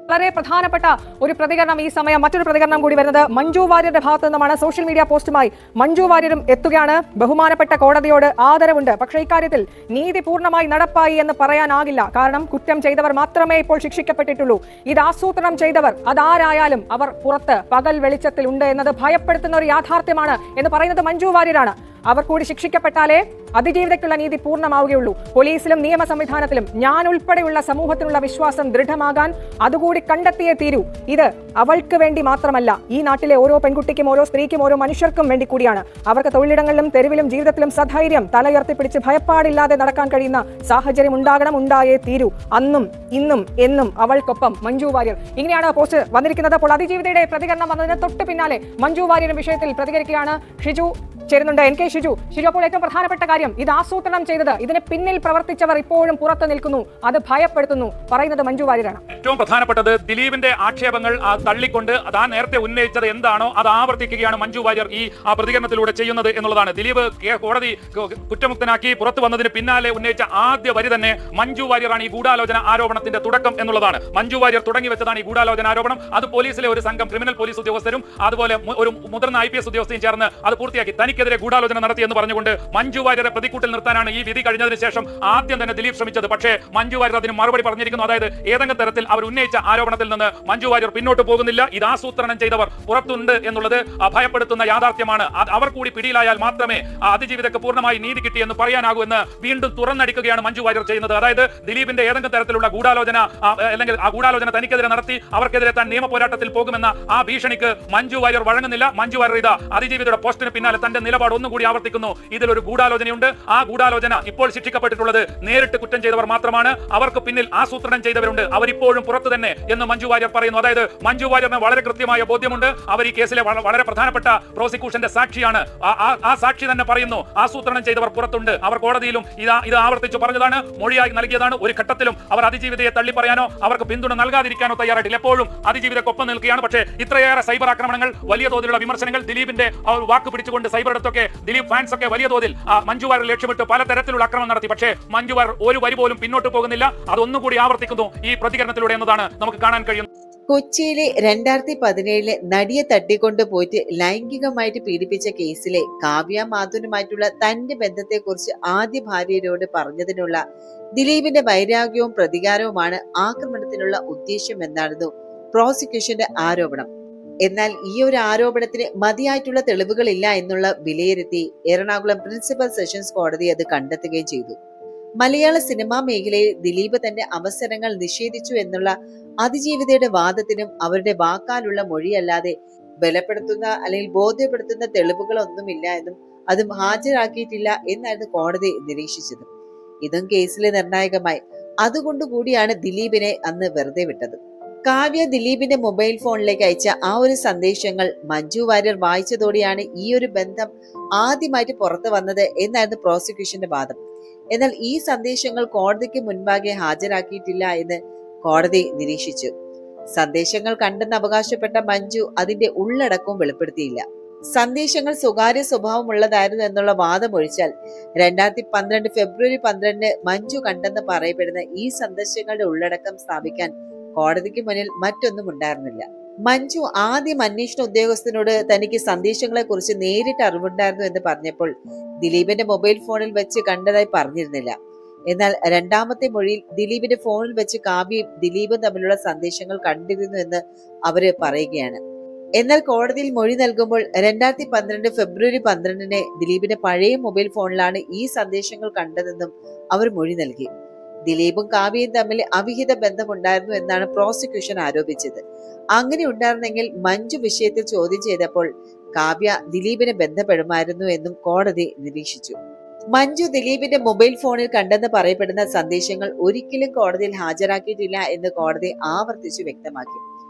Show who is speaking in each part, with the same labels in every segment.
Speaker 1: വളരെ പ്രധാനപ്പെട്ട ഒരു പ്രതികരണം ഈ സമയം മറ്റൊരു പ്രതികരണം കൂടി വരുന്നത് മഞ്ജു വാര്യരുടെ ഭാഗത്തു നിന്നുമാണ്. സോഷ്യൽ മീഡിയ പോസ്റ്റുമായി മഞ്ജു വാര്യരും എത്തുകയാണ്. ബഹുമാനപ്പെട്ട കോടതിയോട് ആദരവുണ്ട്, പക്ഷേ ഇക്കാര്യത്തിൽ നീതി പൂർണ്ണമായി നടപ്പായി എന്ന് പറയാനാകില്ല. കാരണം കുറ്റം ചെയ്തവർ മാത്രമേ ഇപ്പോൾ ശിക്ഷിക്കപ്പെട്ടിട്ടുള്ളൂ. ഇത് ആസൂത്രണം ചെയ്തവർ അതാരായാലും അവർ പുറത്ത് പകൽ വെളിച്ചത്തിൽ ഉണ്ട് എന്നത് ഭയപ്പെടുത്തുന്ന ഒരു യാഥാർത്ഥ്യമാണ് എന്ന് പറയുന്നത് മഞ്ജു വാര്യരാണ്. അവർ കൂടി ശിക്ഷിക്കപ്പെട്ടാലേ അതിജീവിതയ്ക്കുള്ള നീതി പൂർണ്ണമാവുകയുള്ളൂ. പോലീസിലും നിയമ സംവിധാനത്തിലും ഞാൻ ഉൾപ്പെടെയുള്ള സമൂഹത്തിനുള്ള വിശ്വാസം ദൃഢമാകാൻ അതുകൂടി കണ്ടെത്തിയേ തീരൂ. ഇത് അവൾക്ക് വേണ്ടി മാത്രമല്ല, ഈ നാട്ടിലെ ഓരോ പെൺകുട്ടിക്കും ഓരോ സ്ത്രീക്കും ഓരോ മനുഷ്യർക്കും വേണ്ടി കൂടിയാണ്. അവർക്ക് തൊഴിലിടങ്ങളിലും തെരുവിലും ജീവിതത്തിലും സധൈര്യം തലയുയർത്തിപ്പിടിച്ച് ഭയപ്പാടില്ലാതെ നടക്കാൻ കഴിയുന്ന സാഹചര്യം ഉണ്ടാകണം, ഉണ്ടായേ തീരൂ. അന്നും ഇന്നും എന്നും അവൾക്കൊപ്പം മഞ്ജു വാര്യർ. ഇങ്ങനെയാണ് പോസ്റ്റ് വന്നിരിക്കുന്നത്. അപ്പോൾ അതിജീവിതയുടെ പ്രതികരണം വന്നതിന് തൊട്ട് പിന്നാലെ മഞ്ജു വാര്യരുടെ വിഷയത്തിൽ പ്രതികരിക്കുകയാണ് ഷിജു ചേരുന്നുണ്ട്. എൻ കെ ഷിജു, അപ്പോൾ ഏറ്റവും പ്രധാനപ്പെട്ട കാര്യം, ഇത് ആസൂത്രണം ചെയ്തത്, ഇതിന് പിന്നിൽ പ്രവർത്തിച്ചവർ ഇപ്പോഴും പുറത്തു നിൽക്കുന്നു, അത് ഭയപ്പെടുത്തുന്നു, പറയുന്നത് മഞ്ജു വാര്യരാണ്.
Speaker 2: ഏറ്റവും പ്രധാനപ്പെട്ടത് ദിലീപിന്റെ ആക്ഷേപങ്ങൾ തള്ളിക്കൊണ്ട് താൻ നേരത്തെ ഉന്നയിച്ചത് എന്താണോ അത് ആവർത്തിക്കുകയാണ് മഞ്ജു വാര്യർ ഈ പ്രതികരണത്തിലൂടെ ചെയ്യുന്നത് എന്നുള്ളതാണ്. ദിലീപ് കോടതി കുറ്റമുക്തനാക്കി പുറത്തു വന്നതിന് പിന്നാലെ ഉന്നയിച്ച ആദ്യ വരി തന്നെ മഞ്ജു വാര്യറാണ് ഈ ഗൂഢാലോചന ആരോപണത്തിന്റെ തുടക്കം എന്നുള്ളതാണ്. മഞ്ജു വാര്യർ തുടങ്ങി വെച്ചതാണ് ഈ ഗൂഢാലോചന ആരോപണം. അത് പോലീസിലെ ഒരു സംഘം ക്രിമിനൽ പോലീസ് ഉദ്യോഗസ്ഥരും അതുപോലെ ഒരു മുതിർന്ന IPS ഉദ്യോഗസ്ഥയും ചേർന്ന് അത് പൂർത്തിയാക്കി. തനിക്കെതിരെ ഗൂഢാലോചന നടത്തിയെന്ന് പറഞ്ഞുകൊണ്ട് മഞ്ജു വാര്യരെ പ്രതിക്കൂട്ടിൽ നിർത്താനാണ് ഈ വിധി കഴിഞ്ഞതിന് ശേഷം ആദ്യം തന്നെ ദിലീപ് ശ്രമിച്ചത്. പക്ഷേ മഞ്ജു വാര്യർ അതിന് മറുപടി പറഞ്ഞിരിക്കുന്നു. അതായത് ഏതെങ്കിലും തരത്തിൽ അവർ ഉന്നയിച്ച ആരോപണത്തിൽ നിന്ന് മഞ്ജു വാര്യർ പിന്നോട്ട് പോകുന്നില്ല. ഇത് ആസൂത്രണം ചെയ്തവർ പുറത്തുണ്ട് എന്നുള്ളത് ഭയപ്പെടുത്തുന്ന യാഥാർത്ഥ്യമാണ്. അവർ കൂടി പിടിയിലായാൽ മാത്രമേ അതിജീവിതക്ക് പൂർണ്ണമായി നീതി കിട്ടിയെന്ന് പറയാനാകൂ എന്ന് വീണ്ടും തുറന്നടിക്കുകയാണ് മഞ്ജു വാര്യർ ചെയ്യുന്നത്. അതായത് ദിലീപിന്റെ ഏതെങ്കിലും തരത്തിലുള്ള ഗൂഢാലോചന അല്ലെങ്കിൽ ആ ഗൂഢാലോചന തനിക്കെതിരെ നടത്തി അവർക്കെതിരെ താൻ നിയമ പോരാട്ടത്തിൽ പോകുമെന്ന ആ ഭീഷണിക്ക് മഞ്ജു വാര്യർ വഴങ്ങുന്നില്ല. മഞ്ജു വാര്യർ ഇതാ അതിജീവിതയുടെ പോസ്റ്റിന് പിന്നാലെ തന്റെ നിലപാട് ഒന്നുകൂടി ആവർത്തിക്കുന്നു. ഇതിലൊരു ഗൂഢാലോചനയുണ്ട്. ആ ഗൂഢാലോചന ഇപ്പോൾ ശിക്ഷിക്കപ്പെട്ടിട്ടുള്ളത് നേരിട്ട് കുറ്റം ചെയ്തവർ മാത്രമാണ്. അവർക്ക് പിന്നിൽ ആസൂത്രണം ചെയ്തവരുണ്ട്, അവരിപ്പോഴും പുറത്തു തന്നെ എന്ന് മഞ്ജു വാര്യർ പറയുന്നു. അതായത് മഞ്ജു വാര്യറിന് വളരെ കൃത്യമായ ബോധ്യമുണ്ട്. അവർ ഈ കേസിലെ വളരെ പ്രധാനപ്പെട്ട പ്രോസിക്യൂഷന്റെ സാക്ഷിയാണ്. ആ സാക്ഷി തന്നെ പറയുന്നു ആസൂത്രണം ചെയ്തവർ പുറത്തുണ്ട്. അവർ കോടതിയിലും ഇത് ആവർത്തിച്ചു പറഞ്ഞതാണ്, മൊഴിയായി നൽകിയതാണ്. ഒരു ഘട്ടത്തിലും അവർ അതിജീവിതയെ തള്ളി പറയാനോ അവർക്ക് പിന്തുണ നൽകാതിരിക്കാനോ തയ്യാറായിട്ടില്ല. എപ്പോഴും അതിജീവിതക്കൊപ്പം നിൽക്കുകയാണ്. പക്ഷേ ഇത്രയേറെ സൈബർ ആക്രമണങ്ങൾ, വലിയ തോതിലുള്ള വിമർശനങ്ങൾ, ദിലീപിന്റെ വാക്ക് പിടിച്ചുകൊണ്ട് സൈബർ ഇടത്തൊക്കെ ദിലീപ് ഫാൻസ് ഒക്കെ വലിയ തോതിൽ മഞ്ജു വാര്യർ ലക്ഷ്യമിട്ട് പലതരത്തിലുള്ള ആക്രമണം നടത്തി. പക്ഷേ മഞ്ജു വാര്യർ ഒരു വരി പോലും പിന്നോട്ട് പോകുന്നില്ല. അതൊന്നുകൂടി ആവർത്തിക്കുന്നു ഈ പ്രതികരണത്തിലൂടെ എന്നതാണ് നമുക്ക് കാണാൻ കഴിയുന്നത്.
Speaker 3: കൊച്ചിയിലെ 2017 നടിയെ തട്ടിക്കൊണ്ടു പോയിട്ട് ലൈംഗികമായിട്ട് പീഡിപ്പിച്ച കേസിലെ കാവ്യ മാധവനുമായിട്ടുള്ള തന്റെ ബന്ധത്തെക്കുറിച്ച് ആദ്യ ഭാര്യയോട് പറഞ്ഞതിനുള്ള ദിലീപിന്റെ വൈരാഗ്യവും പ്രതികാരവുമാണ് ആക്രമണത്തിനുള്ള ഉദ്ദേശ്യം എന്നായിരുന്നു പ്രോസിക്യൂഷന്റെ ആരോപണം. എന്നാൽ ഈ ഒരു ആരോപണത്തിന് മതിയായിട്ടുള്ള തെളിവുകളില്ല എന്നുള്ള വിലയിരുത്തി എറണാകുളം പ്രിൻസിപ്പൽ സെഷൻസ് കോടതി അത് കണ്ടെത്തുകയും ചെയ്തു. മലയാള സിനിമാ മേഖലയിൽ ദിലീപ് തന്റെ അവസരങ്ങൾ നിഷേധിച്ചു എന്നുള്ള അതിജീവിതയുടെ വാദത്തിനും അവരുടെ വാക്കാലുള്ള മൊഴിയല്ലാതെ ബലപ്പെടുത്തുന്ന അല്ലെങ്കിൽ ബോധ്യപ്പെടുത്തുന്ന തെളിവുകളൊന്നുമില്ല എന്നും അതും ഹാജരാക്കിയിട്ടില്ല എന്നായിരുന്നു കോടതി നിരീക്ഷിച്ചത്. ഇതും കേസിലെ നിർണായകമായി. അതുകൊണ്ടുകൂടിയാണ് ദിലീപിനെ അന്ന് വെറുതെ വിട്ടത്. കാവ്യ ദിലീപിന്റെ മൊബൈൽ ഫോണിലേക്ക് അയച്ച ആ ഒരു സന്ദേശങ്ങൾ മഞ്ജു വാര്യർ വായിച്ചതോടെയാണ് ഈ ഒരു ബന്ധം ആദ്യമായിട്ട് പുറത്തു വന്നത് എന്നായിരുന്നു പ്രോസിക്യൂഷന്റെ വാദം. എന്നാൽ ഈ സന്ദേശങ്ങൾ കോടതിക്ക് മുൻപാകെ ഹാജരാക്കിയിട്ടില്ല എന്ന് കോടതി നിരീക്ഷിച്ചു. സന്ദേശങ്ങൾ കണ്ടെന്ന് അവകാശപ്പെട്ട മഞ്ജു അതിന്റെ ഉള്ളടക്കവും വെളിപ്പെടുത്തിയില്ല. സന്ദേശങ്ങൾ സ്വകാര്യ സ്വഭാവമുള്ളതായിരുന്നു എന്നുള്ള വാദമൊഴിച്ചാൽ 2012 ഫെബ്രുവരി 12 മഞ്ജു കണ്ടെന്ന് പറയപ്പെടുന്ന ഈ സന്ദേശങ്ങളുടെ ഉള്ളടക്കം സ്ഥാപിക്കാൻ കോടതിക്ക് മുന്നിൽ മറ്റൊന്നും ഉണ്ടായിരുന്നില്ല. മഞ്ജു ആദ്യം അന്വേഷണ ഉദ്യോഗസ്ഥനോട് തനിക്ക് സന്ദേശങ്ങളെ കുറിച്ച് നേരിട്ട് അറിവുണ്ടായിരുന്നു എന്ന് പറഞ്ഞപ്പോൾ ദിലീപിന്റെ മൊബൈൽ ഫോണിൽ വെച്ച് കണ്ടതായി പറഞ്ഞിരുന്നില്ല. എന്നാൽ രണ്ടാമത്തെ മൊഴിയിൽ ദിലീപിന്റെ ഫോണിൽ വെച്ച് കാവ്യയും ദിലീപും തമ്മിലുള്ള സന്ദേശങ്ങൾ കണ്ടിരുന്നു എന്ന് അവര് പറയുകയാണ്. എന്നാൽ കോടതിയിൽ മൊഴി നൽകുമ്പോൾ 2012 ഫെബ്രുവരി 12 ദിലീപിന്റെ പഴയ മൊബൈൽ ഫോണിലാണ് ഈ സന്ദേശങ്ങൾ കണ്ടതെന്നും അവർ മൊഴി നൽകി. ദിലീപും കാവ്യയും തമ്മിൽ അവിഹിത ബന്ധമുണ്ടായിരുന്നു എന്നാണ് പ്രോസിക്യൂഷൻ ആരോപിച്ചത്. അങ്ങനെ ഉണ്ടായിരുന്നെങ്കിൽ മഞ്ജു വിഷയത്തിൽ ചോദ്യം ചെയ്തപ്പോൾ കാവ്യ ദിലീപിനെ ബന്ധപ്പെടുമായിരുന്നു എന്നും കോടതി നിരീക്ഷിച്ചു. മഞ്ജു ദിലീപിന്റെ മൊബൈൽ ഫോണിൽ കണ്ടെന്ന് പറയപ്പെടുന്ന സന്ദേശങ്ങൾ ഒരിക്കലും കോടതിയിൽ ഹാജരാക്കിയിട്ടില്ല എന്ന് കോടതി ആവർത്തിച്ചു വ്യക്തമാക്കി.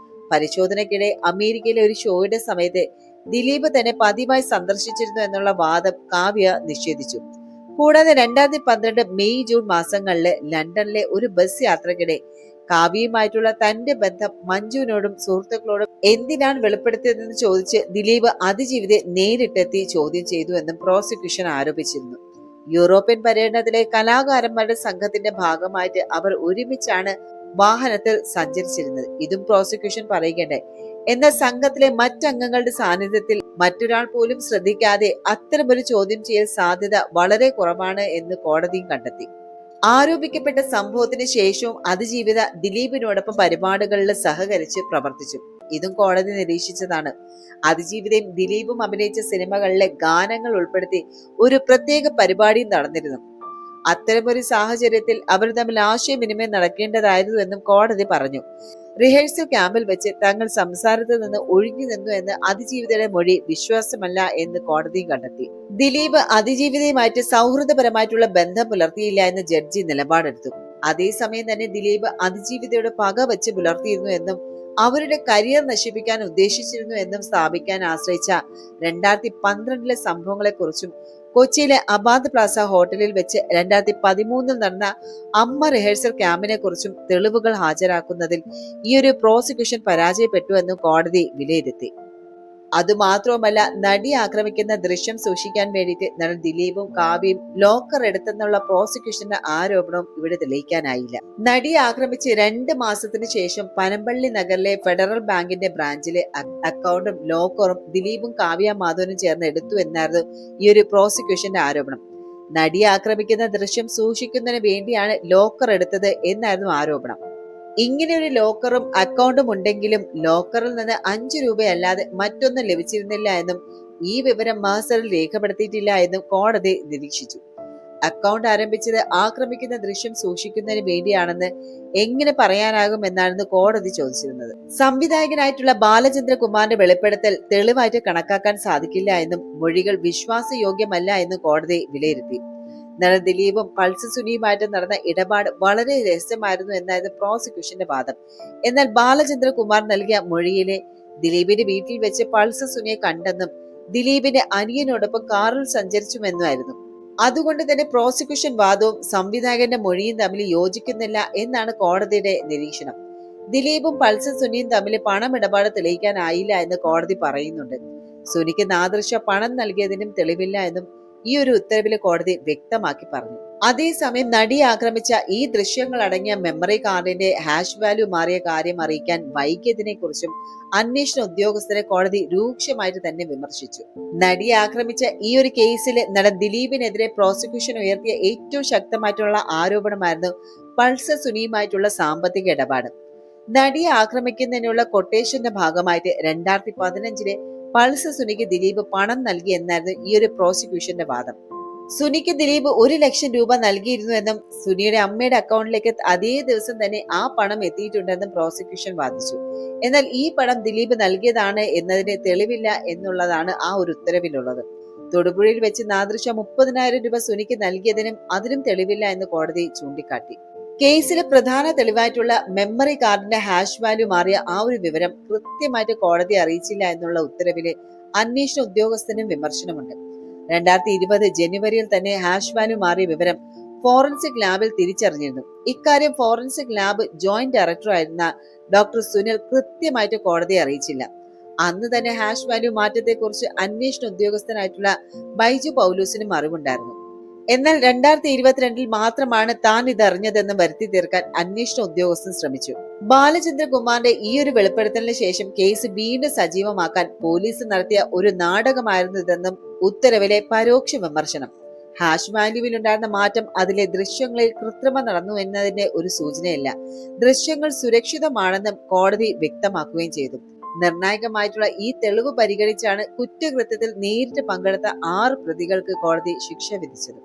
Speaker 3: പരിശോധനയ്ക്കിടെ അമേരിക്കയിലെ ഒരു ഷോയുടെ സമയത്ത് ദിലീപ് തന്നെ പതിവായി സന്ദർശിച്ചിരുന്നു എന്നുള്ള വാദം കാവ്യ നിഷേധിച്ചു. കൂടാതെ 2012 മെയ് ജൂൺ മാസങ്ങളിൽ ലണ്ടനിലെ ഒരു ബസ് യാത്രക്കിടെ കാവ്യയുമായിട്ടുള്ള തന്റെ ബന്ധം മഞ്ജുവിനോടും സുഹൃത്തുക്കളോടും എന്തിനാണ് വെളിപ്പെടുത്തിയതെന്ന് ചോദിച്ച് ദിലീപ് അതിജീവിതയെ നേരിട്ടെത്തി ചോദ്യം ചെയ്തു എന്നും പ്രോസിക്യൂഷൻ ആരോപിച്ചിരുന്നു. യൂറോപ്യൻ പര്യടനത്തിലെ കലാകാരന്മാരുടെ സംഘത്തിന്റെ ഭാഗമായിട്ട് അവർ ഒരുമിച്ചാണ് വാഹനത്തിൽ സഞ്ചരിച്ചിരുന്നത്. ഇതും പ്രോസിക്യൂഷൻ പറയുകയുണ്ടായി. എന്നാൽ സംഘത്തിലെ മറ്റംഗങ്ങളുടെ സാന്നിധ്യത്തിൽ മറ്റൊരാൾ പോലും ശ്രദ്ധിക്കാതെ അത്തരമൊരു ചോദ്യം ചെയ്യൽ സാധ്യത വളരെ കുറവാണ് എന്ന് കോടതിയും കണ്ടെത്തി. ആരോപിക്കപ്പെട്ട സംഭവത്തിന് ശേഷവും അതിജീവിത ദിലീപിനോടൊപ്പം പരിപാടികളിൽ സഹകരിച്ച് പ്രവർത്തിച്ചു. ഇതും കോടതി നിരീക്ഷിച്ചതാണ്. അതിജീവിതയും ദിലീപും അഭിനയിച്ച സിനിമകളിലെ ഗാനങ്ങൾ ഉൾപ്പെടുത്തി ഒരു പ്രത്യേക പരിപാടിയും നടന്നിരുന്നു. അത്തരമൊരു സാഹചര്യത്തിൽ അവർ തമ്മിൽ ആശയവിനിമയം നടക്കേണ്ടതായിരുന്നു എന്നും കോടതി പറഞ്ഞു. റിഹേഴ്സൽ ക്യാമ്പിൽ വെച്ച് തങ്ങൾ സംസാരത്തിൽ നിന്ന് ഒഴിഞ്ഞു നിന്നു എന്ന് അതിജീവിതയുടെ മൊഴി വിശ്വാസമല്ല എന്ന് കോടതിയും കണ്ടെത്തി. ദിലീപ് അതിജീവിതയുമായിട്ട് സൗഹൃദപരമായിട്ടുള്ള ബന്ധം പുലർത്തിയില്ല എന്ന് ജഡ്ജി നിലപാടെടുത്തു. അതേസമയം തന്നെ ദിലീപ് അതിജീവിതയുടെ പക വെച്ച് പുലർത്തിയിരുന്നു എന്നും അവരുടെ കരിയർ നശിപ്പിക്കാൻ ഉദ്ദേശിച്ചിരുന്നു എന്നും സ്ഥാപിക്കാൻ ആശ്രയിച്ച 2012 സംഭവങ്ങളെക്കുറിച്ചും കൊച്ചിയിലെ അബാദ് പ്ലാസ ഹോട്ടലിൽ വെച്ച് 2013 നടന്ന അമ്മ റിഹേഴ്സൽ ക്യാമ്പിനെ കുറിച്ചും തെളിവുകൾ ഹാജരാക്കുന്നതിൽ ഈ ഒരു പ്രോസിക്യൂഷൻ പരാജയപ്പെട്ടു എന്നും കോടതി വിലയിരുത്തി. അതുമാത്രവുമല്ല, നടി ആക്രമിക്കുന്ന ദൃശ്യം സൂക്ഷിക്കാൻ വേണ്ടിയിട്ട് നടൻ ദിലീപും കാവ്യയും ലോക്കർ എടുത്തെന്നുള്ള പ്രോസിക്യൂഷന്റെ ആരോപണവും ഇവിടെ തെളിയിക്കാനായില്ല. നടിയെ ആക്രമിച്ച് 2 മാസത്തിന് ശേഷം പനമ്പള്ളി നഗറിലെ ഫെഡറൽ ബാങ്കിന്റെ ബ്രാഞ്ചിലെ അക്കൗണ്ടും ലോക്കറും ദിലീപും കാവ്യ മാധവനും ചേർന്ന് എടുത്തു എന്നായിരുന്നു ഈ ഒരു പ്രോസിക്യൂഷന്റെ ആരോപണം. നടിയെ ആക്രമിക്കുന്ന ദൃശ്യം സൂക്ഷിക്കുന്നതിന് വേണ്ടിയാണ് ലോക്കർ എടുത്തത് എന്നായിരുന്നു ആരോപണം. ഇങ്ങനെ ഒരു ലോക്കറും അക്കൗണ്ടും ഉണ്ടെങ്കിലും ലോക്കറിൽ നിന്ന് 5 രൂപയല്ലാതെ മറ്റൊന്നും ലഭിച്ചിരുന്നില്ല എന്നും ഈ വിവരം മഹസറിൽ രേഖപ്പെടുത്തിയിട്ടില്ല എന്നും കോടതി നിരീക്ഷിച്ചു. അക്കൗണ്ട് ആരംഭിച്ചത് ആക്രമിക്കുന്ന ദൃശ്യം സൂക്ഷിക്കുന്നതിന് വേണ്ടിയാണെന്ന് എങ്ങനെ പറയാനാകും എന്നാണ് കോടതി ചോദിച്ചിരുന്നത്. സംവിധായകനായിട്ടുള്ള ബാലചന്ദ്രകുമാറിന്റെ വെളിപ്പെടുത്തൽ തെളിവായിട്ട് കണക്കാക്കാൻ സാധിക്കില്ല എന്നും മൊഴികൾ വിശ്വാസയോഗ്യമല്ല എന്നും കോടതി വിലയിരുത്തി. നടൻ ദിലീപും പൾസ് സുനിയുമായിട്ട് നടന്ന ഇടപാട് വളരെ രഹസ്യമായിരുന്നു എന്നായിരുന്നു പ്രോസിക്യൂഷന്റെ വാദം. എന്നാൽ ബാലചന്ദ്രകുമാർ നൽകിയ മൊഴിയിലെ ദിലീപിന്റെ വീട്ടിൽ വെച്ച് പൾസ് സുനിയെ കണ്ടെന്നും ദിലീപിന്റെ അനിയനോടൊപ്പം കാറിൽ സഞ്ചരിച്ചുമെന്നുമായിരുന്നു. അതുകൊണ്ട് തന്നെ പ്രോസിക്യൂഷൻ വാദവും സംവിധായകന്റെ മൊഴിയും തമ്മിൽ യോജിക്കുന്നില്ല എന്നാണ് കോടതിയുടെ നിരീക്ഷണം. ദിലീപും പൾസ് സുനിയും തമ്മിൽ പണമിടപാട് തെളിയിക്കാനായില്ല എന്ന് കോടതി പറയുന്നുണ്ട്. സുനിക്ക് നാദൃശ പണം നൽകിയതിനും തെളിവില്ല എന്നും ഈ ഒരു ഉത്തരവിലെ കോടതി വ്യക്തമാക്കി പറഞ്ഞു. അതേസമയം നടിയെ ആക്രമിച്ച ഈ ദൃശ്യങ്ങൾ അടങ്ങിയ മെമ്മറി കാർഡിന്റെ ഹാഷ് വാല്യൂ മാറിയ കാര്യം അറിയിക്കാൻ വൈകിയതിനെ കുറിച്ചും അന്വേഷണ ഉദ്യോഗസ്ഥരെ കോടതി രൂക്ഷമായിട്ട് തന്നെ വിമർശിച്ചു. നടിയെ ആക്രമിച്ച ഈ ഒരു കേസിൽ നടൻ ദിലീപിനെതിരെ പ്രോസിക്യൂഷൻ ഉയർത്തിയ ഏറ്റവും ശക്തമായിട്ടുള്ള ആരോപണമായിരുന്നു പൾസ് സുനിയുമായിട്ടുള്ള സാമ്പത്തിക ഇടപാട്. നടിയെ ആക്രമിക്കുന്നതിനുള്ള കൊട്ടേഷന്റെ ഭാഗമായിട്ട് 2015 പൾസ് സുനിക്ക് ദിലീപ് പണം നൽകി എന്നായിരുന്നു ഈ ഒരു പ്രോസിക്യൂഷന്റെ വാദം. സുനിക്ക് ദിലീപ് 1 ലക്ഷം രൂപ നൽകിയിരുന്നു എന്നും സുനിയുടെ അമ്മയുടെ അക്കൗണ്ടിലേക്ക് അതേ ദിവസം തന്നെ ആ പണം എത്തിയിട്ടുണ്ടെന്നും പ്രോസിക്യൂഷൻ വാദിച്ചു. എന്നാൽ ഈ പണം ദിലീപ് നൽകിയതാണ് എന്നതിന് തെളിവില്ല എന്നുള്ളതാണ് ആ ഒരു ഉത്തരവിലുള്ളത്. തൊടുപുഴയിൽ വെച്ച് നാദൃശ 30,000 രൂപ സുനിക്ക് നൽകിയതിനും അതിനും തെളിവില്ല എന്ന് കോടതി ചൂണ്ടിക്കാട്ടി. കേസിലെ പ്രധാന തെളിവായിട്ടുള്ള മെമ്മറി കാർഡിന്റെ ഹാഷ് വാല്യൂ മാറിയ ആ ഒരു വിവരം കൃത്യമായിട്ട് കോടതി അറിയിച്ചില്ല എന്നുള്ള ഉത്തരവില് അന്വേഷണ ഉദ്യോഗസ്ഥനും വിമർശനമുണ്ട്. 2020 ജനുവരിയിൽ തന്നെ ഹാഷ് വാല്യൂ മാറിയ വിവരം ഫോറൻസിക് ലാബിൽ തിരിച്ചറിഞ്ഞിരുന്നു. ഇക്കാര്യം ഫോറൻസിക് ലാബ് ജോയിന്റ് ഡയറക്ടർ ആയിരുന്ന ഡോക്ടർ സുനിൽ കൃത്യമായിട്ട് കോടതിയെ അറിയിച്ചില്ല. അന്ന് തന്നെ ഹാഷ് വാല്യൂ മാറ്റത്തെക്കുറിച്ച് അന്വേഷണ ഉദ്യോഗസ്ഥനായിട്ടുള്ള ബൈജു പൗലൂസിനും അറിവുണ്ടായിരുന്നു. എന്നാൽ 2022 മാത്രമാണ് താൻ ഇതറിഞ്ഞതെന്ന് വരുത്തി തീർക്കാൻ അന്വേഷണ ഉദ്യോഗസ്ഥൻ ശ്രമിച്ചു. ബാലചന്ദ്രകുമാറിന്റെ ഈ ഒരു വെളിപ്പെടുത്തലിന് ശേഷം കേസ് വീണ്ടും സജീവമാക്കാൻ പോലീസ് നടത്തിയ ഒരു നാടകമായിരുന്നു ഇതെന്നും ഉത്തരവിലെ പരോക്ഷ വിമർശനം. ഹാഷ് വാല്യൂവിലുണ്ടായിരുന്ന മാറ്റം അതിലെ ദൃശ്യങ്ങളിൽ കൃത്രിമം നടന്നു എന്നതിന്റെ ഒരു സൂചനയല്ല. ദൃശ്യങ്ങൾ സുരക്ഷിതമാണെന്നും കോടതി വ്യക്തമാക്കുകയും ചെയ്തു. നിർണായകമായിട്ടുള്ള ഈ തെളിവ് പരിഗണിച്ചാണ് കുറ്റകൃത്യത്തിൽ നേരിട്ട് പങ്കെടുത്ത 6 പ്രതികൾക്ക് കോടതി ശിക്ഷ വിധിച്ചത്.